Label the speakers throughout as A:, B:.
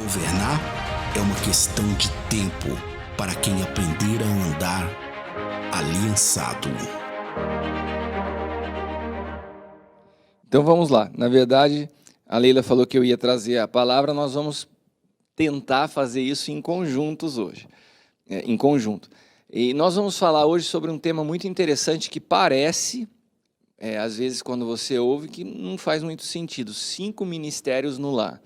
A: Governar é uma questão de tempo para quem aprender a andar aliançado.
B: Então vamos lá. Na verdade, a Leila falou que eu ia trazer a palavra, nós vamos tentar fazer isso em conjuntos hoje. Em conjunto. E nós vamos falar hoje sobre um tema muito interessante que parece, às vezes quando você ouve, que não faz muito sentido. 5 ministérios no lar.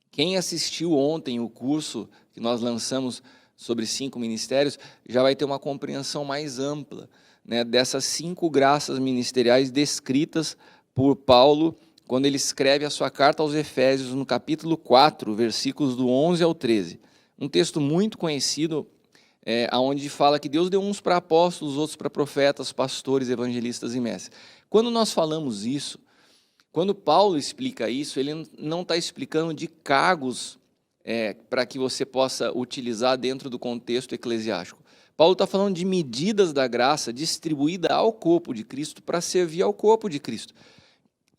B: Quem assistiu ontem o curso que nós lançamos sobre 5 ministérios, já vai ter uma compreensão mais ampla, né, dessas 5 graças ministeriais descritas por Paulo, quando ele escreve a sua carta aos Efésios, no capítulo 4, versículos do 11 ao 13. Um texto muito conhecido, onde fala que Deus deu uns para apóstolos, outros para profetas, pastores, evangelistas e mestres. Quando nós falamos isso, quando Paulo explica isso, ele não está explicando de cargos para que você possa utilizar dentro do contexto eclesiástico. Paulo está falando de medidas da graça distribuída ao corpo de Cristo para servir ao corpo de Cristo.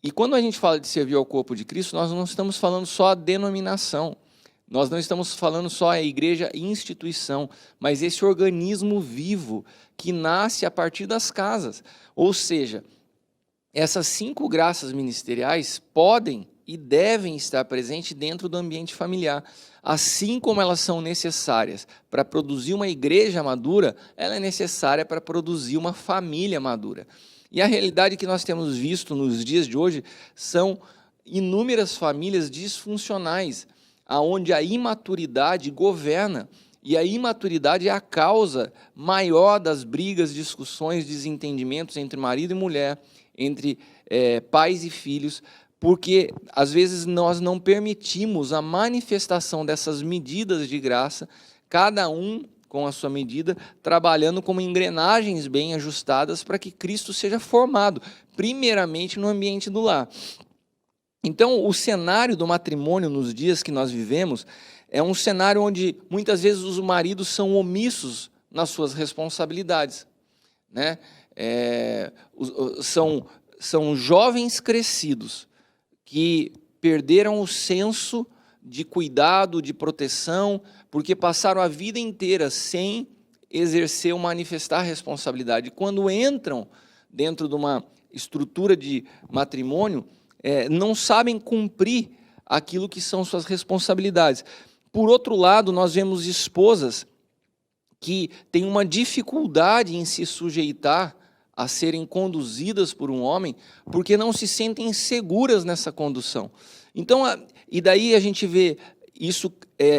B: E quando a gente fala de servir ao corpo de Cristo, nós não estamos falando só a denominação, nós não estamos falando só a igreja instituição, mas esse organismo vivo que nasce a partir das casas. Ou seja, essas 5 graças ministeriais podem e devem estar presentes dentro do ambiente familiar. Assim como elas são necessárias para produzir uma igreja madura, ela é necessária para produzir uma família madura. E a realidade que nós temos visto nos dias de hoje são inúmeras famílias disfuncionais, onde a imaturidade governa, e a imaturidade é a causa maior das brigas, discussões, desentendimentos entre marido e mulher, entre pais e filhos, porque às vezes nós não permitimos a manifestação dessas medidas de graça, cada um com a sua medida, trabalhando como engrenagens bem ajustadas para que Cristo seja formado, primeiramente no ambiente do lar. Então, o cenário do matrimônio nos dias que nós vivemos é um cenário onde muitas vezes os maridos são omissos nas suas responsabilidades, né? São jovens crescidos que perderam o senso de cuidado, de proteção, porque passaram a vida inteira sem exercer ou manifestar responsabilidade. Quando entram dentro de uma estrutura de matrimônio, não sabem cumprir aquilo que são suas responsabilidades. Por outro lado, nós vemos esposas que têm uma dificuldade em se sujeitar a serem conduzidas por um homem, porque não se sentem seguras nessa condução. Então, e daí a gente vê isso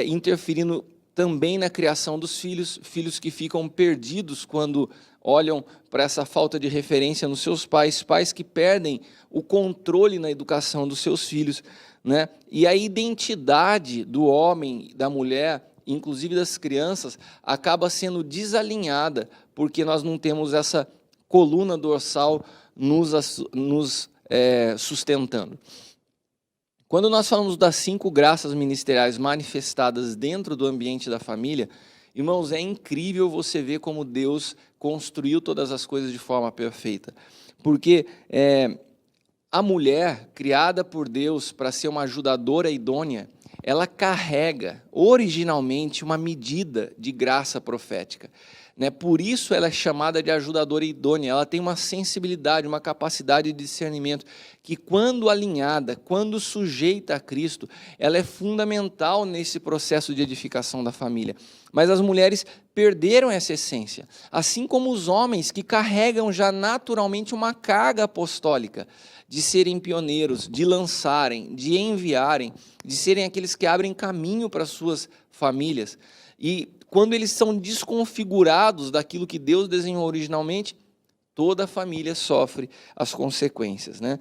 B: interferindo também na criação dos filhos, filhos que ficam perdidos quando olham para essa falta de referência nos seus pais, pais que perdem o controle na educação dos seus filhos, né? E a identidade do homem, da mulher, inclusive das crianças, acaba sendo desalinhada, porque nós não temos essa coluna dorsal nos sustentando. Quando nós falamos das 5 graças ministeriais manifestadas dentro do ambiente da família, irmãos, é incrível você ver como Deus construiu todas as coisas de forma perfeita. Porque a mulher, criada por Deus para ser uma ajudadora idônea, ela carrega originalmente uma medida de graça profética. Por isso ela é chamada de ajudadora idônea, ela tem uma sensibilidade, uma capacidade de discernimento, que quando alinhada, quando sujeita a Cristo, ela é fundamental nesse processo de edificação da família. Mas as mulheres perderam essa essência, assim como os homens que carregam já naturalmente uma carga apostólica, de serem pioneiros, de lançarem, de enviarem, de serem aqueles que abrem caminho para as suas famílias. E quando eles são desconfigurados daquilo que Deus desenhou originalmente, toda a família sofre as consequências, né?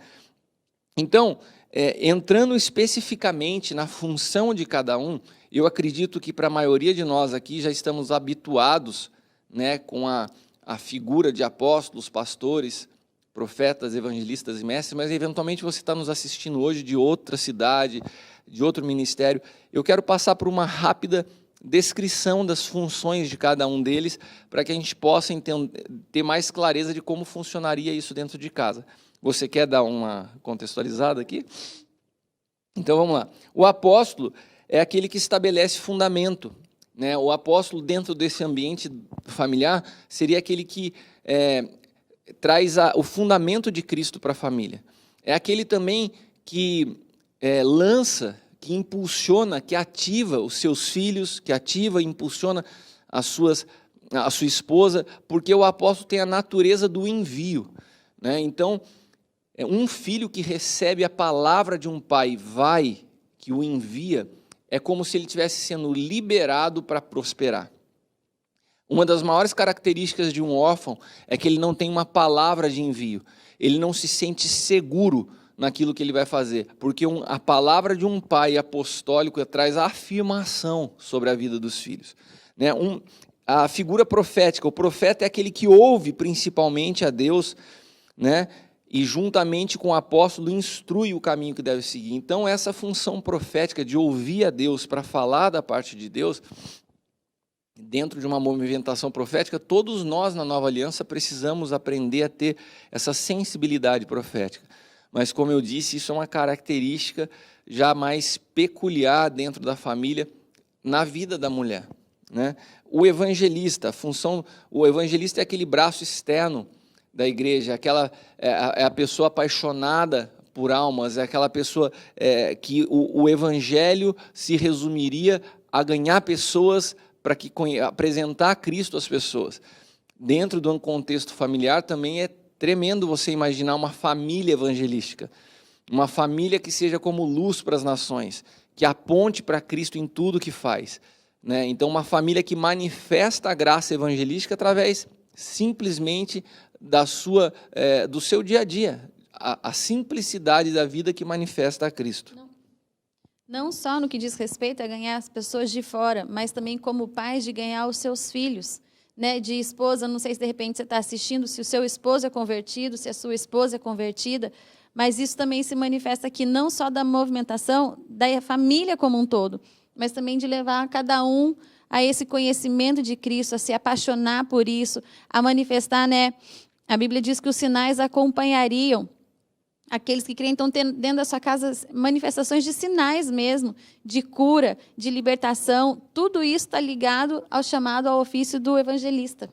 B: Então, entrando especificamente na função de cada um, eu acredito que para a maioria de nós aqui já estamos habituados, né, com a figura de apóstolos, pastores, profetas, evangelistas e mestres, mas eventualmente você está nos assistindo hoje de outra cidade, de outro ministério. Eu quero passar por uma rápida descrição das funções de cada um deles, para que a gente possa ter mais clareza de como funcionaria isso dentro de casa. Você quer dar uma contextualizada aqui? Então vamos lá. O apóstolo é aquele que estabelece fundamento, né? O apóstolo, dentro desse ambiente familiar, seria aquele que traz o fundamento de Cristo para a família. É aquele também que lança, que impulsiona, que ativa os seus filhos, que ativa e impulsiona a sua esposa, porque o apóstolo tem a natureza do envio, né? Então, um filho que recebe a palavra de um pai, que o envia, é como se ele estivesse sendo liberado para prosperar. Uma das maiores características de um órfão é que ele não tem uma palavra de envio. Ele não se sente seguro naquilo que ele vai fazer, porque a palavra de um pai apostólico traz a afirmação sobre a vida dos filhos, né? A figura profética, o profeta é aquele que ouve principalmente a Deus, né? E juntamente com o apóstolo instrui o caminho que deve seguir. Então essa função profética de ouvir a Deus para falar da parte de Deus, dentro de uma movimentação profética, todos nós na Nova Aliança precisamos aprender a ter essa sensibilidade profética. Mas, como eu disse, isso é uma característica já mais peculiar dentro da família, na vida da mulher, né? O evangelista, o evangelista é aquele braço externo da igreja, é a pessoa apaixonada por almas, é aquela pessoa que o evangelho se resumiria a ganhar pessoas para apresentar Cristo às pessoas. Dentro de um contexto familiar também é tremendo você imaginar uma família evangelística, uma família que seja como luz para as nações, que aponte para Cristo em tudo que faz, né? Então, uma família que manifesta a graça evangelística através simplesmente do seu dia a dia, a simplicidade da vida que manifesta a Cristo.
C: Não só no que diz respeito a ganhar as pessoas de fora, mas também como pais de ganhar os seus filhos, né? De esposa, não sei se de repente você está assistindo, se o seu esposo é convertido, se a sua esposa é convertida, mas isso também se manifesta aqui não só da movimentação da família como um todo, mas também de levar cada um a esse conhecimento de Cristo, a se apaixonar por isso, a manifestar, né? A Bíblia diz que os sinais acompanhariam aqueles que creem. Então, tendo dentro da sua casa manifestações de sinais mesmo, de cura, de libertação, tudo isso está ligado ao chamado, ao ofício do evangelista.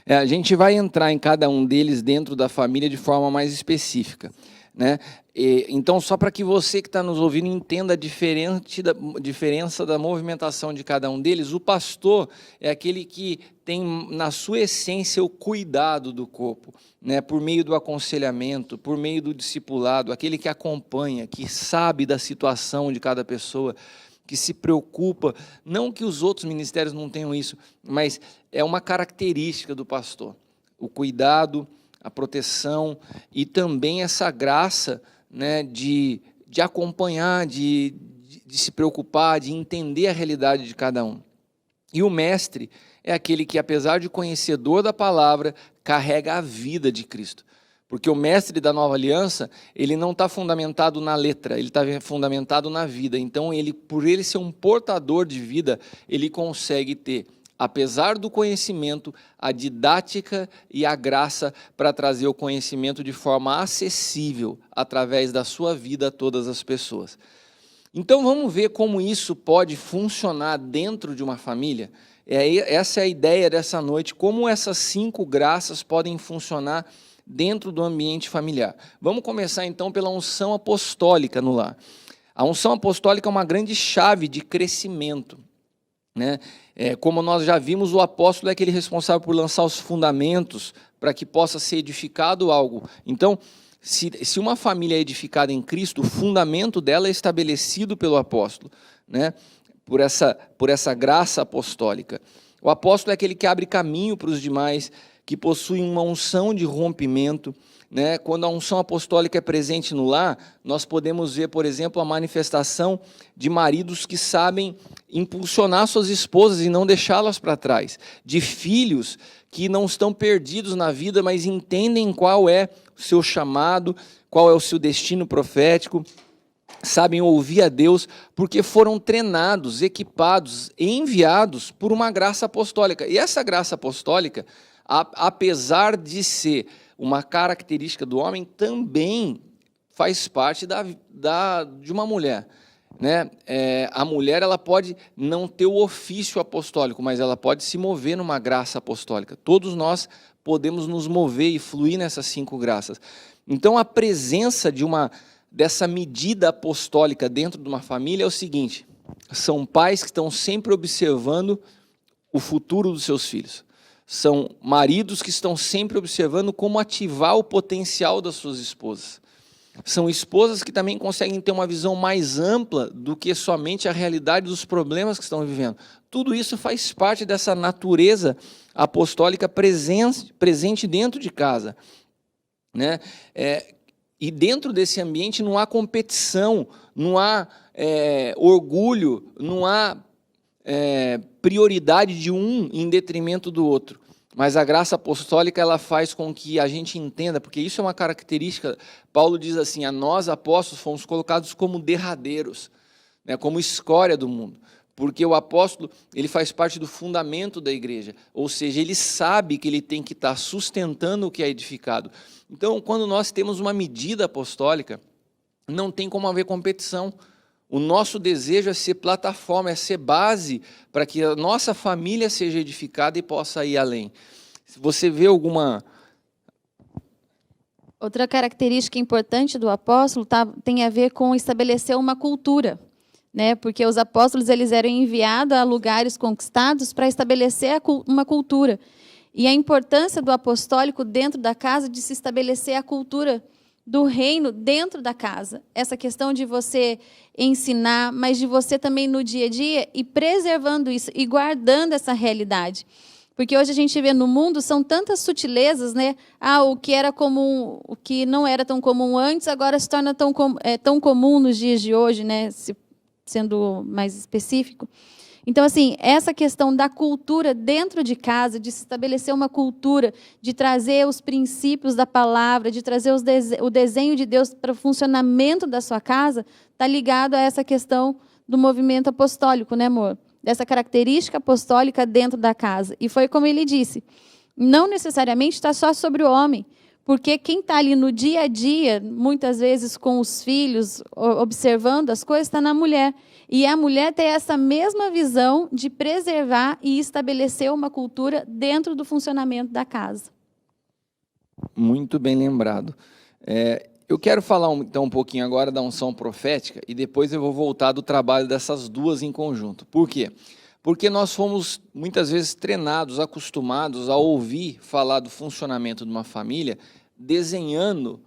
B: A gente vai entrar em cada um deles dentro da família de forma mais específica, né? Então, só para que você que está nos ouvindo entenda a diferença da movimentação de cada um deles, o pastor é aquele que tem na sua essência o cuidado do corpo, né? Por meio do aconselhamento, por meio do discipulado, aquele que acompanha, que sabe da situação de cada pessoa, que se preocupa, não que os outros ministérios não tenham isso, mas é uma característica do pastor, o cuidado, a proteção e também essa graça, né, de acompanhar, de se preocupar, de entender a realidade de cada um. E o mestre é aquele que, apesar de conhecedor da palavra, carrega a vida de Cristo. Porque o mestre da Nova Aliança, ele não está fundamentado na letra, ele está fundamentado na vida. Então, por ele ser um portador de vida, ele consegue ter, apesar do conhecimento, a didática e a graça para trazer o conhecimento de forma acessível, através da sua vida a todas as pessoas. Então, vamos ver como isso pode funcionar dentro de uma família? Essa é a ideia dessa noite, como essas 5 graças podem funcionar dentro do ambiente familiar. Vamos começar então pela unção apostólica no lar. A unção apostólica é uma grande chave de crescimento, né? Como nós já vimos, o apóstolo é aquele responsável por lançar os fundamentos para que possa ser edificado algo. Então, se uma família é edificada em Cristo, o fundamento dela é estabelecido pelo apóstolo, né? Por essa graça apostólica. O apóstolo é aquele que abre caminho para os demais, que possui uma unção de rompimento, né? Quando a unção apostólica é presente no lar, nós podemos ver, por exemplo, a manifestação de maridos que sabem impulsionar suas esposas e não deixá-las para trás, de filhos que não estão perdidos na vida, mas entendem qual é o seu chamado, qual é o seu destino profético, sabem ouvir a Deus, porque foram treinados, equipados, enviados por uma graça apostólica. E essa graça apostólica, apesar de ser uma característica do homem, também faz parte de uma mulher. né? A mulher ela pode não ter o ofício apostólico, mas ela pode se mover numa graça apostólica. Todos nós podemos nos mover e fluir nessas 5 graças. Então, a presença dessa medida apostólica dentro de uma família é o seguinte: são pais que estão sempre observando o futuro dos seus filhos. São maridos que estão sempre observando como ativar o potencial das suas esposas. São esposas que também conseguem ter uma visão mais ampla do que somente a realidade dos problemas que estão vivendo. Tudo isso faz parte dessa natureza apostólica presente dentro de casa, né? E dentro desse ambiente não há competição, não há orgulho, não há prioridade de um em detrimento do outro. Mas a graça apostólica ela faz com que a gente entenda, porque isso é uma característica. Paulo diz assim: a nós apóstolos fomos colocados como derradeiros, né, como escória do mundo. Porque o apóstolo ele faz parte do fundamento da igreja, ou seja, ele sabe que ele tem que estar sustentando o que é edificado. Então, quando nós temos uma medida apostólica, não tem como haver competição. O nosso desejo é ser plataforma, é ser base para que a nossa família seja edificada e possa ir além. Se você vê alguma...
C: Outra característica importante do apóstolo tem a ver com estabelecer uma cultura, né? Porque os apóstolos eles eram enviados a lugares conquistados para estabelecer uma cultura. E a importância do apostólico dentro da casa de se estabelecer a cultura do reino dentro da casa. Essa questão de você ensinar, mas de você também no dia a dia e preservando isso e guardando essa realidade. Porque hoje a gente vê no mundo são tantas sutilezas, né? O que era comum, o que não era tão comum antes, agora se torna tão comum nos dias de hoje, né? Sendo mais específico. Então, assim, essa questão da cultura dentro de casa, de se estabelecer uma cultura, de trazer os princípios da palavra, de trazer o desenho de Deus para o funcionamento da sua casa, está ligado a essa questão do movimento apostólico, né, amor? Dessa característica apostólica dentro da casa. E foi como ele disse, não necessariamente está só sobre o homem, porque quem está ali no dia a dia, muitas vezes com os filhos, observando as coisas, está na mulher. E a mulher tem essa mesma visão de preservar e estabelecer uma cultura dentro do funcionamento da casa.
B: Muito bem lembrado. Eu quero falar então um pouquinho agora da unção profética e depois eu vou voltar do trabalho dessas duas em conjunto. Por quê? Porque nós fomos muitas vezes treinados, acostumados a ouvir falar do funcionamento de uma família, desenhando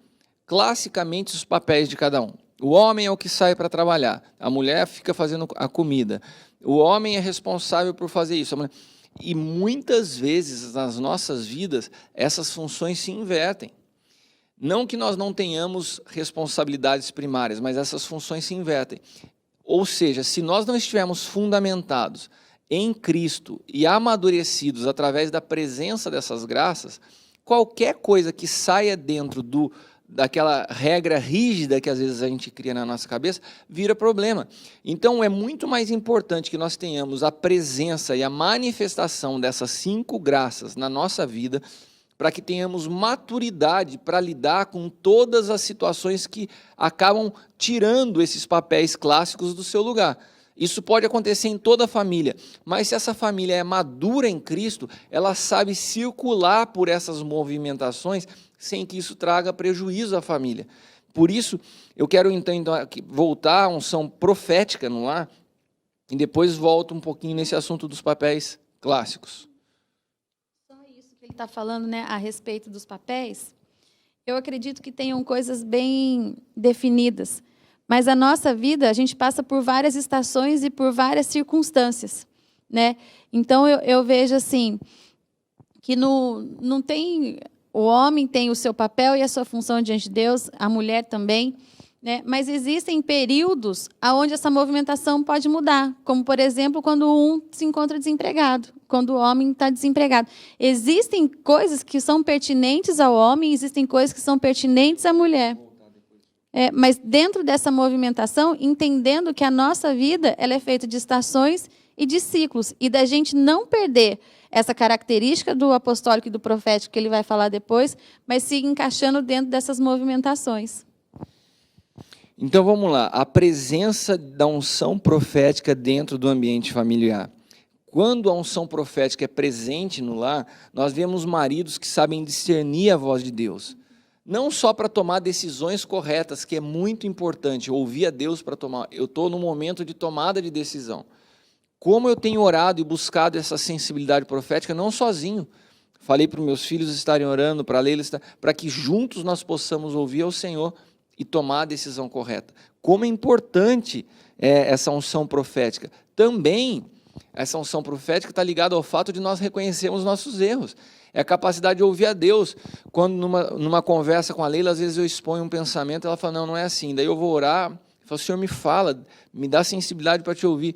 B: classicamente os papéis de cada um. O homem é o que sai para trabalhar, a mulher fica fazendo a comida, o homem é responsável por fazer isso. E muitas vezes nas nossas vidas essas funções se invertem. Não que nós não tenhamos responsabilidades primárias, mas essas funções se invertem. Ou seja, se nós não estivermos fundamentados em Cristo e amadurecidos através da presença dessas graças, qualquer coisa que saia dentro daquela regra rígida que às vezes a gente cria na nossa cabeça, vira problema. Então é muito mais importante que nós tenhamos a presença e a manifestação dessas 5 graças na nossa vida, para que tenhamos maturidade para lidar com todas as situações que acabam tirando esses papéis clássicos do seu lugar. Isso pode acontecer em toda a família, mas se essa família é madura em Cristo, ela sabe circular por essas movimentações sem que isso traga prejuízo à família. Por isso, eu quero então voltar à unção profética no lar e depois volto um pouquinho nesse assunto dos papéis clássicos.
C: Só isso que ele está falando, né, a respeito dos papéis, eu acredito que tenham coisas bem definidas. Mas a nossa vida, a gente passa por várias estações e por várias circunstâncias, né? Então, eu vejo assim, que não tem... O homem tem o seu papel e a sua função diante de Deus, a mulher também, né? Mas existem períodos onde essa movimentação pode mudar, como, por exemplo, quando um se encontra desempregado, quando o homem está desempregado. Existem coisas que são pertinentes ao homem, existem coisas que são pertinentes à mulher. Mas dentro dessa movimentação, entendendo que a nossa vida ela é feita de estações e de ciclos, e da gente não perder essa característica do apostólico e do profético, que ele vai falar depois, mas se encaixando dentro dessas movimentações.
B: Então vamos lá, a presença da unção profética dentro do ambiente familiar. Quando a unção profética é presente no lar, nós vemos maridos que sabem discernir a voz de Deus. Não só para tomar decisões corretas, que é muito importante, ouvir a Deus para tomar. Eu estou no momento de tomada de decisão. Como eu tenho orado e buscado essa sensibilidade profética, não sozinho. Falei para os meus filhos estarem orando, para a Leila, para que juntos nós possamos ouvir ao Senhor e tomar a decisão correta. Como é importante essa unção profética. Também, essa unção profética está ligada ao fato de nós reconhecermos nossos erros. É a capacidade de ouvir a Deus. Quando numa conversa com a Leila, às vezes eu exponho um pensamento, ela fala, não é assim. Daí eu vou orar, eu falo, Senhor, me fala, me dá sensibilidade para te ouvir.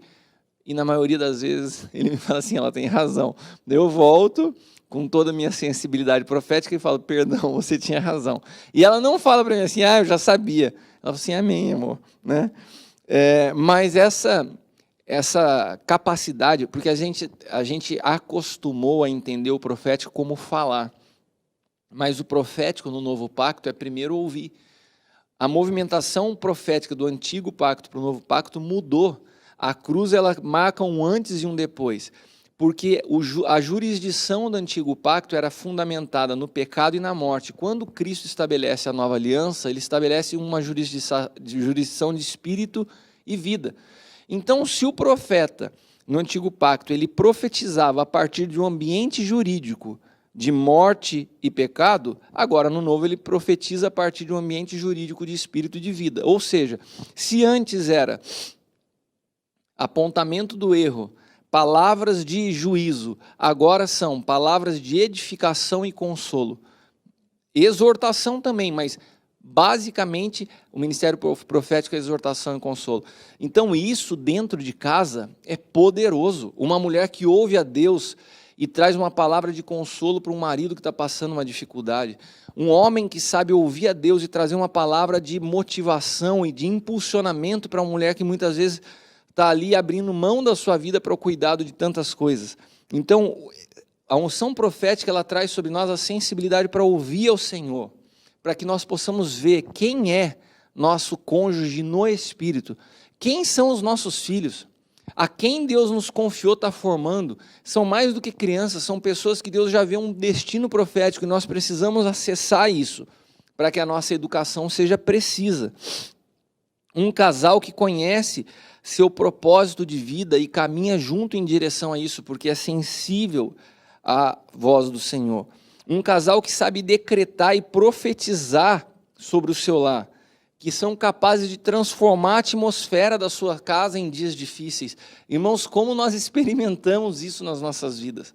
B: E na maioria das vezes, ele me fala assim, ela tem razão. Daí eu volto com toda a minha sensibilidade profética e falo, perdão, você tinha razão. E ela não fala para mim assim, eu já sabia. Ela fala assim, amém, amor. Né? Mas essa capacidade, porque a gente acostumou a entender o profético como falar, mas o profético no novo pacto é primeiro ouvir. A movimentação profética do antigo pacto para o novo pacto mudou. A cruz ela marca um antes e um depois, porque a jurisdição do antigo pacto era fundamentada no pecado e na morte. Quando Cristo estabelece a nova aliança, ele estabelece uma jurisdição de espírito e vida. Então, se o profeta, no antigo pacto, ele profetizava a partir de um ambiente jurídico de morte e pecado, agora no novo ele profetiza a partir de um ambiente jurídico de espírito e de vida. Ou seja, se antes era apontamento do erro, palavras de juízo, agora são palavras de edificação e consolo. Exortação também, mas basicamente o ministério profético é exortação e consolo. Então isso dentro de casa é poderoso. Uma mulher que ouve a Deus e traz uma palavra de consolo para um marido que está passando uma dificuldade. Um homem que sabe ouvir a Deus e trazer uma palavra de motivação e de impulsionamento para uma mulher que muitas vezes está ali abrindo mão da sua vida para o cuidado de tantas coisas. Então, a unção profética ela traz sobre nós a sensibilidade para ouvir ao Senhor, para que nós possamos ver quem é nosso cônjuge no Espírito, quem são os nossos filhos, a quem Deus nos confiou está formando. São mais do que crianças, são pessoas que Deus já vê um destino profético e nós precisamos acessar isso para que a nossa educação seja precisa. Um casal que conhece seu propósito de vida e caminha junto em direção a isso, porque é sensível à voz do Senhor. Um casal que sabe decretar e profetizar sobre o seu lar, que são capazes de transformar a atmosfera da sua casa em dias difíceis. Irmãos, como nós experimentamos isso nas nossas vidas?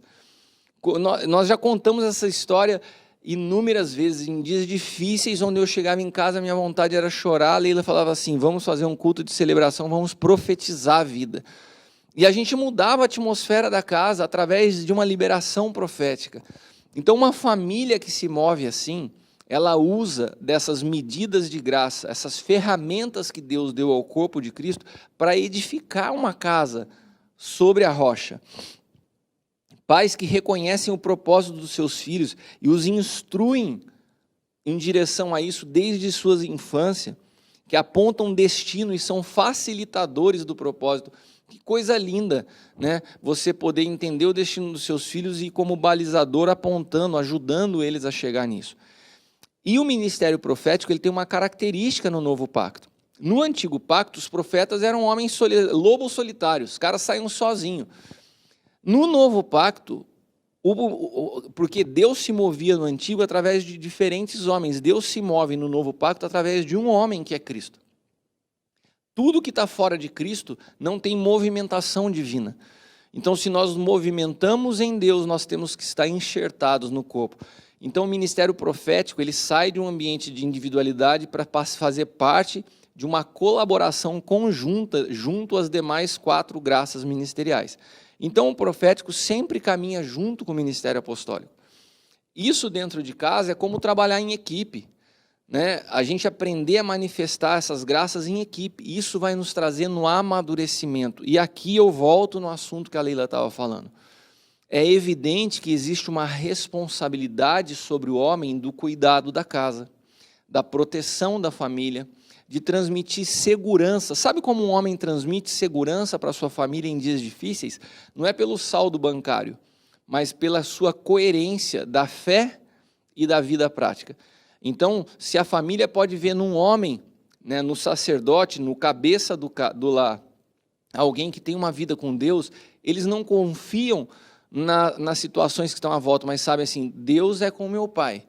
B: Nós já contamos essa história inúmeras vezes, em dias difíceis, onde eu chegava em casa, minha vontade era chorar, a Leila falava assim, vamos fazer um culto de celebração, vamos profetizar a vida. E a gente mudava a atmosfera da casa através de uma liberação profética. Então, uma família que se move assim, ela usa dessas medidas de graça, essas ferramentas que Deus deu ao corpo de Cristo, para edificar uma casa sobre a rocha. Pais que reconhecem o propósito dos seus filhos e os instruem em direção a isso desde sua infância, que apontam destino e são facilitadores do propósito. Que coisa linda, né? Você poder entender o destino dos seus filhos e como balizador apontando, ajudando eles a chegar nisso. E o ministério profético ele tem uma característica no novo pacto. No antigo pacto, os profetas eram homens lobos solitários, os caras saíam sozinhos. No novo pacto, porque Deus se movia no antigo através de diferentes homens, Deus se move no novo pacto através de um homem que é Cristo. Tudo que está fora de Cristo não tem movimentação divina. Então, se nós movimentamos em Deus, nós temos que estar enxertados no corpo. Então, o ministério profético ele sai de um ambiente de individualidade para fazer parte de uma colaboração conjunta junto às demais 4 graças ministeriais. Então, o profético sempre caminha junto com o ministério apostólico. Isso dentro de casa é como trabalhar em equipe, né? A gente aprender a manifestar essas graças em equipe. Isso vai nos trazer no amadurecimento. E aqui eu volto no assunto que a Leila estava falando. É evidente que existe uma responsabilidade sobre o homem do cuidado da casa, da proteção da família, de transmitir segurança. Sabe como um homem transmite segurança para sua família em dias difíceis? Não é pelo saldo bancário, mas pela sua coerência da fé e da vida prática. Então, se a família pode ver num homem, né, no sacerdote, no cabeça do lar, alguém que tem uma vida com Deus, eles não confiam nas situações que estão à volta, mas sabem assim, Deus é com meu pai,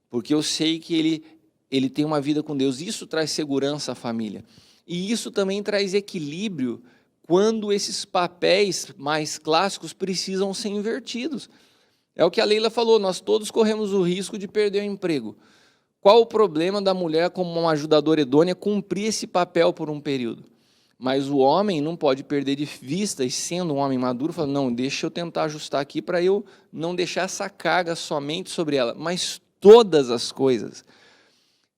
B: porque eu sei que ele tem uma vida com Deus. Isso traz segurança à família. E isso também traz equilíbrio quando esses papéis mais clássicos precisam ser invertidos. É o que a Leila falou, nós todos corremos o risco de perder o emprego. Qual o problema da mulher, como uma ajudadora idônea, cumprir esse papel por um período? Mas o homem não pode perder de vista, e sendo um homem maduro, fala, não, deixa eu tentar ajustar aqui para eu não deixar essa carga somente sobre ela, mas todas as coisas.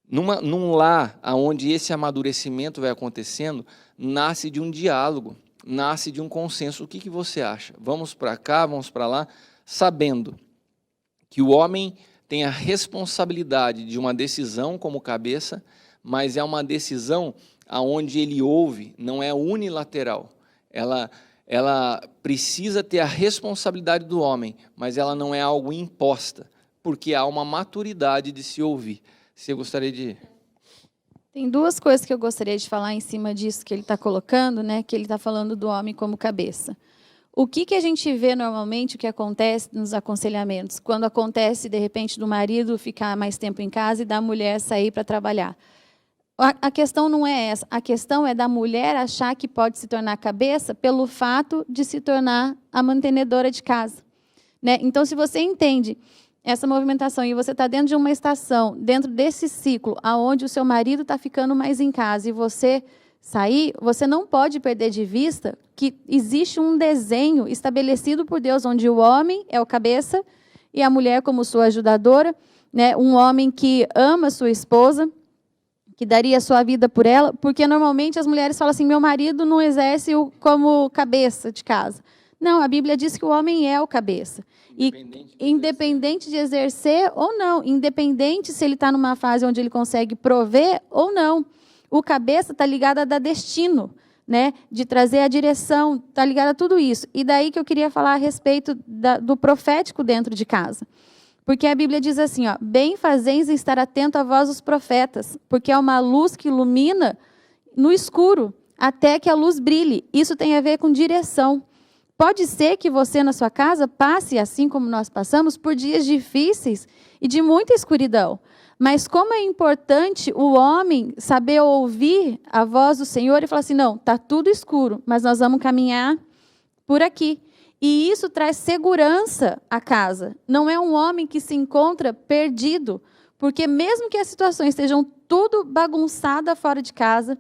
B: Num lar onde esse amadurecimento vai acontecendo, nasce de um diálogo, nasce de um consenso. O que você acha? Vamos para cá, vamos para lá, sabendo que o homem tem a responsabilidade de uma decisão como cabeça, mas é uma decisão aonde ele ouve, não é unilateral. Ela precisa ter a responsabilidade do homem, mas ela não é algo imposta, porque há uma maturidade de se ouvir. Você gostaria de...
C: Tem duas coisas que eu gostaria de falar em cima disso que ele está colocando, né? Que ele está falando do homem como cabeça. O que a gente vê normalmente, o que acontece nos aconselhamentos? Quando acontece, de repente, do marido ficar mais tempo em casa e da mulher sair para trabalhar. A questão não é essa. A questão é da mulher achar que pode se tornar cabeça pelo fato de se tornar a mantenedora de casa, né? Então, se você entende essa movimentação e você está dentro de uma estação, dentro desse ciclo, onde o seu marido está ficando mais em casa e você sair, você não pode perder de vista que existe um desenho estabelecido por Deus, onde o homem é o cabeça e a mulher como sua ajudadora, né? Um homem que ama sua esposa, que daria a sua vida por ela, porque normalmente as mulheres falam assim, meu marido não exerce como cabeça de casa. Não, a Bíblia diz que o homem é o cabeça. Independente de exercer ou não, independente se ele está numa fase onde ele consegue prover ou não. O cabeça está ligado a dar destino, né? De trazer a direção, está ligado a tudo isso. E daí que eu queria falar a respeito do profético dentro de casa. Porque a Bíblia diz assim, ó, bem fazeis em estar atento a vós os profetas, porque é uma luz que ilumina no escuro, até que a luz brilhe. Isso tem a ver com direção. Pode ser que você, na sua casa, passe, assim como nós passamos, por dias difíceis e de muita escuridão. Mas como é importante o homem saber ouvir a voz do Senhor e falar assim, não, está tudo escuro, mas nós vamos caminhar por aqui. E isso traz segurança à casa. Não é um homem que se encontra perdido, porque mesmo que as situações estejam tudo bagunçada fora de casa,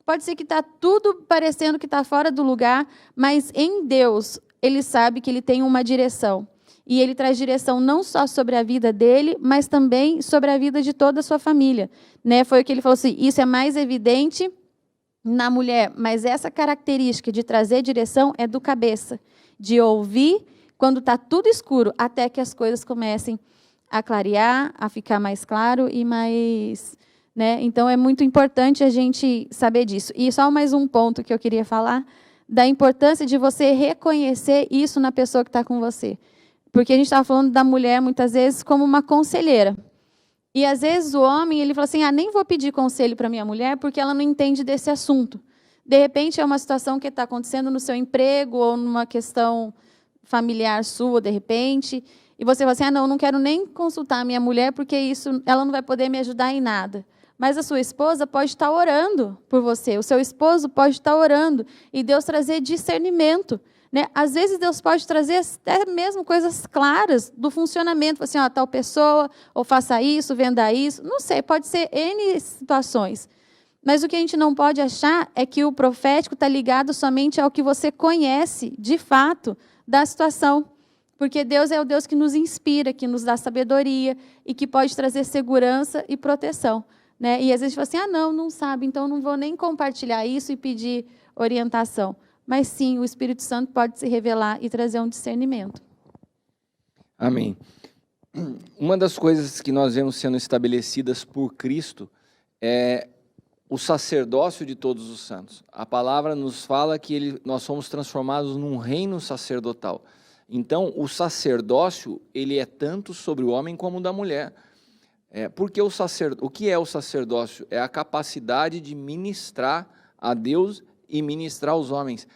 C: pode ser que está tudo parecendo que está fora do lugar, mas em Deus, ele sabe que ele tem uma direção. E ele traz direção não só sobre a vida dele, mas também sobre a vida de toda a sua família, né? Foi o que ele falou assim, isso é mais evidente na mulher, mas essa característica de trazer direção é do cabeça, de ouvir quando está tudo escuro, até que as coisas comecem a clarear, a ficar mais claro e mais... né? Então, é muito importante a gente saber disso. E só mais um ponto que eu queria falar, da importância de você reconhecer isso na pessoa que está com você. Porque a gente estava falando da mulher, muitas vezes, como uma conselheira. E, às vezes, o homem ele fala assim, nem vou pedir conselho para minha mulher, porque ela não entende desse assunto. De repente, é uma situação que está acontecendo no seu emprego, ou numa questão familiar sua, de repente, e você fala assim, não quero nem consultar a minha mulher, porque isso ela não vai poder me ajudar em nada. Mas a sua esposa pode estar orando por você, o seu esposo pode estar orando, e Deus trazer discernimento, né? Às vezes Deus pode trazer até mesmo coisas claras do funcionamento, assim, tal pessoa, ou faça isso, venda isso, não sei, pode ser N situações. Mas o que a gente não pode achar é que o profético está ligado somente ao que você conhece, de fato, da situação. Porque Deus é o Deus que nos inspira, que nos dá sabedoria, e que pode trazer segurança e proteção. Né? E às vezes a gente fala assim, não sabe, então não vou nem compartilhar isso e pedir orientação. Mas sim, o Espírito Santo pode se revelar e trazer um discernimento.
B: Amém. Uma das coisas que nós vemos sendo estabelecidas por Cristo é o sacerdócio de todos os santos. A palavra nos fala que nós fomos transformados num reino sacerdotal. Então, o sacerdócio, ele é tanto sobre o homem como da mulher. Porque o que é o sacerdócio? É a capacidade de ministrar a Deus e ministrar aos homens.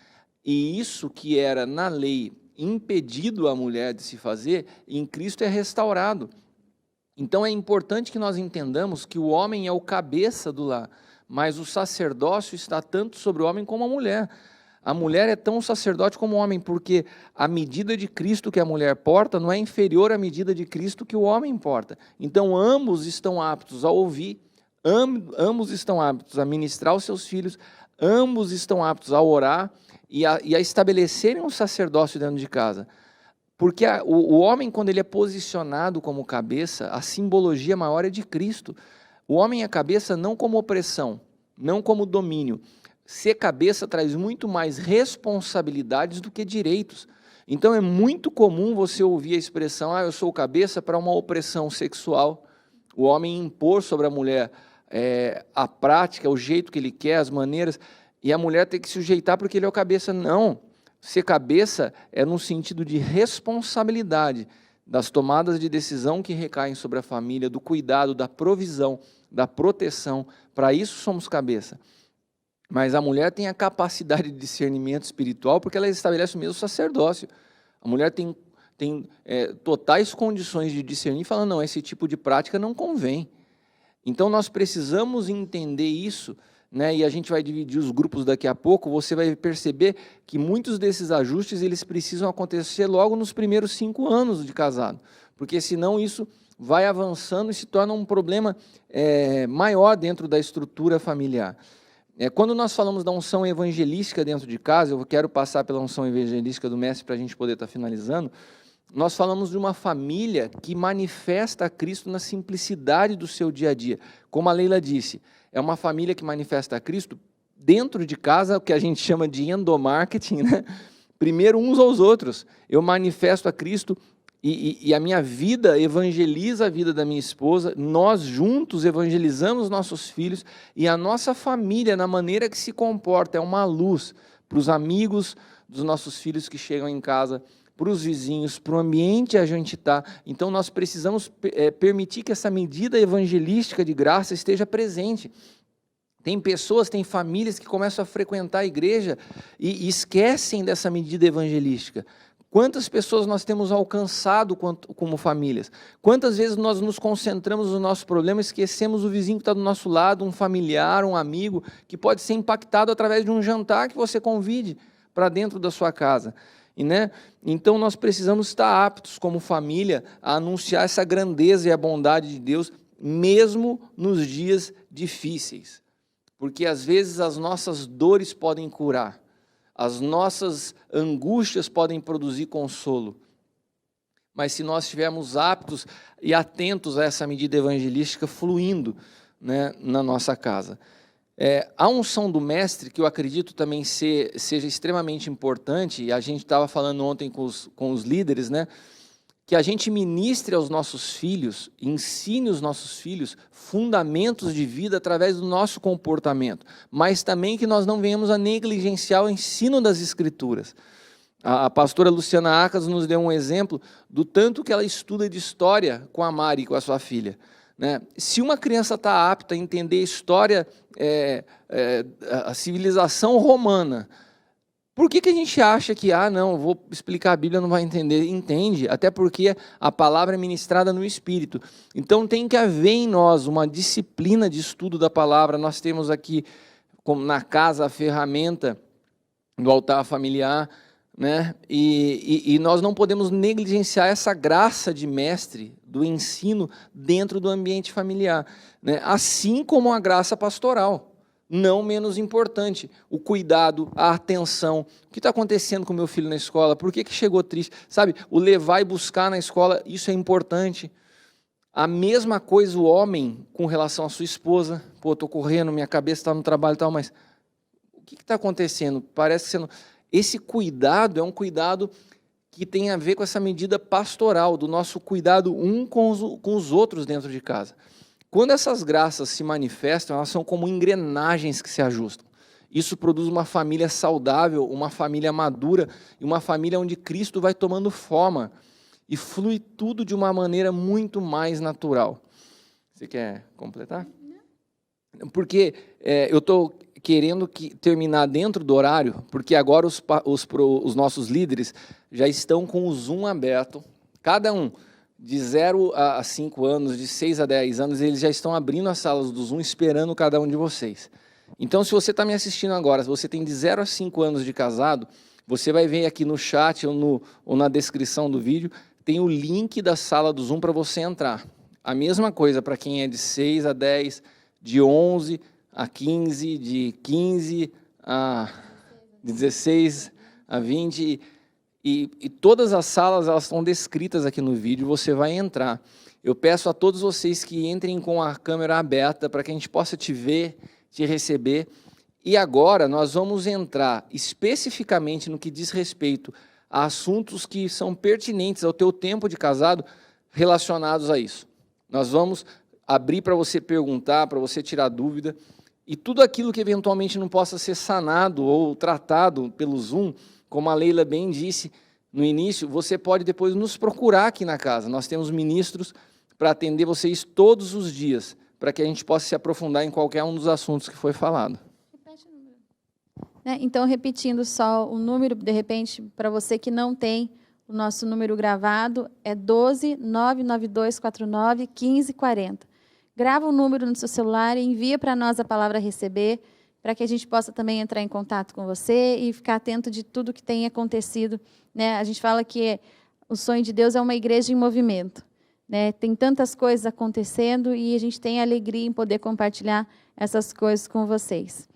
B: E isso que era na lei impedido a mulher de se fazer, em Cristo é restaurado. Então é importante que nós entendamos que o homem é o cabeça do lar, mas o sacerdócio está tanto sobre o homem como a mulher. A mulher é tão sacerdote como o homem, porque a medida de Cristo que a mulher porta não é inferior à medida de Cristo que o homem porta. Então ambos estão aptos a ouvir, ambos estão aptos a ministrar aos seus filhos, ambos estão aptos a orar e a estabelecerem um sacerdócio dentro de casa. Porque o homem, quando ele é posicionado como cabeça, a simbologia maior é de Cristo. O homem é cabeça não como opressão, não como domínio. Ser cabeça traz muito mais responsabilidades do que direitos. Então é muito comum você ouvir a expressão, eu sou cabeça, para uma opressão sexual. O homem impor sobre a mulher a prática, o jeito que ele quer, as maneiras, e a mulher tem que se sujeitar porque ele é o cabeça. Não, ser cabeça é no sentido de responsabilidade, das tomadas de decisão que recaem sobre a família, do cuidado, da provisão, da proteção. Para isso somos cabeça. Mas a mulher tem a capacidade de discernimento espiritual porque ela estabelece o mesmo sacerdócio. A mulher tem totais condições de discernir, falando, não, esse tipo de prática não convém. Então nós precisamos entender isso, né? E a gente vai dividir os grupos daqui a pouco. Você vai perceber que muitos desses ajustes eles precisam acontecer logo nos primeiros 5 anos de casado, porque senão isso vai avançando e se torna um problema maior dentro da estrutura familiar. Quando nós falamos da unção evangelística dentro de casa, eu quero passar pela unção evangelística do mestre para a gente poder estar finalizando, nós falamos de uma família que manifesta a Cristo na simplicidade do seu dia a dia. Como a Leila disse, é uma família que manifesta a Cristo dentro de casa, o que a gente chama de endomarketing, né? Primeiro uns aos outros. Eu manifesto a Cristo e a minha vida evangeliza a vida da minha esposa, nós juntos evangelizamos nossos filhos e a nossa família, na maneira que se comporta, é uma luz para os amigos dos nossos filhos que chegam em casa, para os vizinhos, para o ambiente que a gente está. Então nós precisamos permitir que essa medida evangelística de graça esteja presente. Tem pessoas, tem famílias que começam a frequentar a igreja e esquecem dessa medida evangelística. Quantas pessoas nós temos alcançado como famílias? Quantas vezes nós nos concentramos no nosso problema e esquecemos o vizinho que está do nosso lado, um familiar, um amigo, que pode ser impactado através de um jantar que você convide para dentro da sua casa. Então nós precisamos estar aptos como família a anunciar essa grandeza e a bondade de Deus, mesmo nos dias difíceis. Porque às vezes as nossas dores podem curar. As nossas angústias podem produzir consolo. Mas se nós estivermos aptos e atentos a essa medida evangelística fluindo, né, na nossa casa. A unção do mestre, que eu acredito também seja extremamente importante, e a gente estava falando ontem com os líderes, né, que a gente ministre aos nossos filhos, ensine os nossos filhos fundamentos de vida através do nosso comportamento, mas também que nós não venhamos a negligenciar o ensino das Escrituras. A pastora Luciana Acas nos deu um exemplo do tanto que ela estuda de história com a Mari, com a sua filha. Né? Se uma criança está apta a entender a história, a civilização romana, por que a gente acha que, não, vou explicar a Bíblia, não vai entender? Entende, até porque a palavra é ministrada no Espírito. Então tem que haver em nós uma disciplina de estudo da palavra. Nós temos aqui, como na casa, a ferramenta do altar familiar, né? E nós não podemos negligenciar essa graça de mestre, do ensino dentro do ambiente familiar, né? Assim como a graça pastoral. Não menos importante, o cuidado, a atenção. O que está acontecendo com o meu filho na escola? Por que chegou triste? Sabe, o levar e buscar na escola, isso é importante. A mesma coisa o homem com relação à sua esposa. Pô, estou correndo, minha cabeça está no trabalho e tal, mas o que está acontecendo? Parece que você não... Esse cuidado é um cuidado que tem a ver com essa medida pastoral, do nosso cuidado com os outros dentro de casa. Quando essas graças se manifestam, elas são como engrenagens que se ajustam. Isso produz uma família saudável, uma família madura e uma família onde Cristo vai tomando forma e flui tudo de uma maneira muito mais natural. Você quer completar? Porque eu estou querendo terminar dentro do horário, porque agora os nossos líderes já estão com o Zoom aberto, cada um de 0 a 5 anos, de 6 a 10 anos, eles já estão abrindo as salas do Zoom, esperando cada um de vocês. Então, se você está me assistindo agora, se você tem de 0 a 5 anos de casado, você vai ver aqui no chat ou na descrição do vídeo, tem o link da sala do Zoom para você entrar. A mesma coisa para quem é de 6 a 10, de 11 a 15, de 15 a 16 a 20, e todas as salas elas estão descritas aqui no vídeo, você vai entrar. Eu peço a todos vocês que entrem com a câmera aberta para que a gente possa te ver, te receber. E agora nós vamos entrar especificamente no que diz respeito a assuntos que são pertinentes ao teu tempo de casado relacionados a isso. Nós vamos abrir para você perguntar, para você tirar dúvida, e tudo aquilo que eventualmente não possa ser sanado ou tratado pelo Zoom, como a Leila bem disse no início, você pode depois nos procurar aqui na casa. Nós temos ministros para atender vocês todos os dias, para que a gente possa se aprofundar em qualquer um dos assuntos que foi falado.
C: Repete o número. Então, repetindo só o número, de repente, para você que não tem o nosso número gravado, é 12 99249 1540. Grava o número no seu celular e envia para nós a palavra receber, para que a gente possa também entrar em contato com você e ficar atento de tudo que tem acontecido. A gente fala que o sonho de Deus é uma igreja em movimento. Tem tantas coisas acontecendo e a gente tem alegria em poder compartilhar essas coisas com vocês.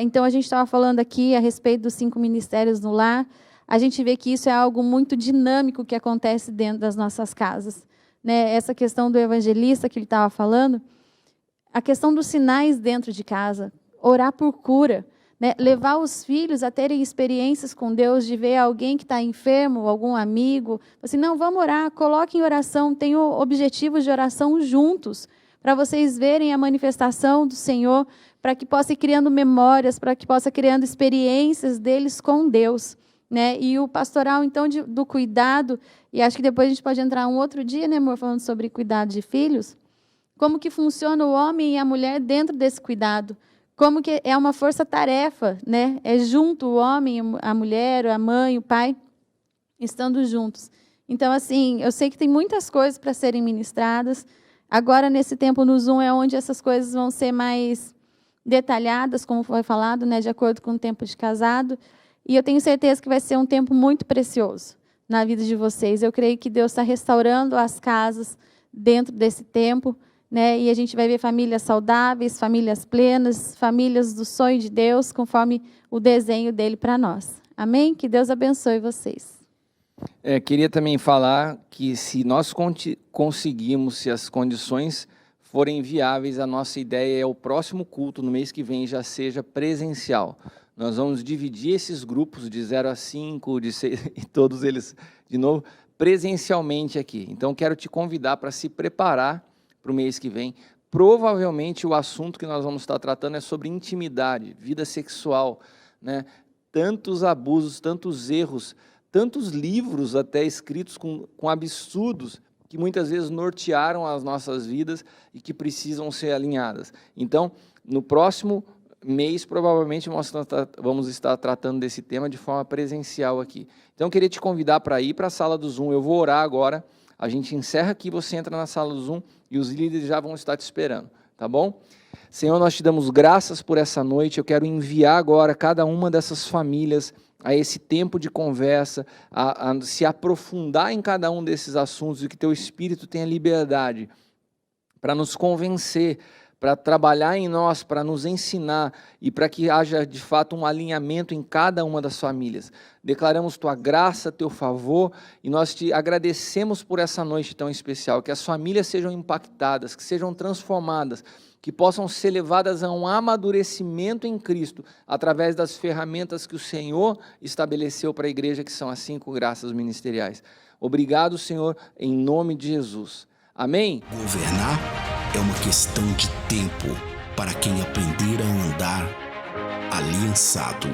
C: Então, a gente estava falando aqui a respeito dos 5 ministérios no lar. A gente vê que isso é algo muito dinâmico que acontece dentro das nossas casas. Essa questão do evangelista que ele estava falando, a questão dos sinais dentro de casa, orar por cura, levar os filhos a terem experiências com Deus, de ver alguém que está enfermo, algum amigo, assim, não, vamos orar, coloque em oração, tenham objetivos de oração juntos, para vocês verem a manifestação do Senhor, para que possa ir criando memórias, para que possa ir criando experiências deles com Deus. E o pastoral, então, do cuidado, e acho que depois a gente pode entrar um outro dia, amor, falando sobre cuidado de filhos, como que funciona o homem e a mulher dentro desse cuidado, como que é uma força-tarefa, é junto o homem, a mulher, a mãe, o pai, estando juntos. Então, assim, eu sei que tem muitas coisas para serem ministradas, agora, nesse tempo no Zoom, é onde essas coisas vão ser mais detalhadas, como foi falado, de acordo com o tempo de casado. E eu tenho certeza que vai ser um tempo muito precioso na vida de vocês. Eu creio que Deus está restaurando as casas dentro desse tempo, e a gente vai ver famílias saudáveis, famílias plenas, famílias do sonho de Deus, conforme o desenho dele para nós. Amém? Que Deus abençoe vocês.
B: Queria também falar que se nós conseguimos, se as condições forem viáveis, a nossa ideia é o próximo culto, no mês que vem, já seja presencial. Nós vamos dividir esses grupos de 0 a 5, de 6, e todos eles, de novo, presencialmente aqui. Então, quero te convidar para se preparar para o mês que vem. Provavelmente, o assunto que nós vamos estar tratando é sobre intimidade, vida sexual, tantos abusos, tantos erros, tantos livros até escritos com absurdos, que muitas vezes nortearam as nossas vidas e que precisam ser alinhadas. Então, no próximo mês, provavelmente, vamos estar tratando desse tema de forma presencial aqui. Então, eu queria te convidar para ir para a sala do Zoom. Eu vou orar agora, a gente encerra aqui, você entra na sala do Zoom e os líderes já vão estar te esperando, tá bom? Senhor, nós te damos graças por essa noite. Eu quero enviar agora cada uma dessas famílias a esse tempo de conversa, a se aprofundar em cada um desses assuntos e que teu Espírito tenha liberdade para nos convencer, para trabalhar em nós, para nos ensinar e para que haja, de fato, um alinhamento em cada uma das famílias. Declaramos tua graça, teu favor, e nós te agradecemos por essa noite tão especial, que as famílias sejam impactadas, que sejam transformadas, que possam ser levadas a um amadurecimento em Cristo, através das ferramentas que o Senhor estabeleceu para a igreja, que são as 5 graças ministeriais. Obrigado, Senhor, em nome de Jesus. Amém?
A: Governar é uma questão de tempo para quem aprender a andar aliançado.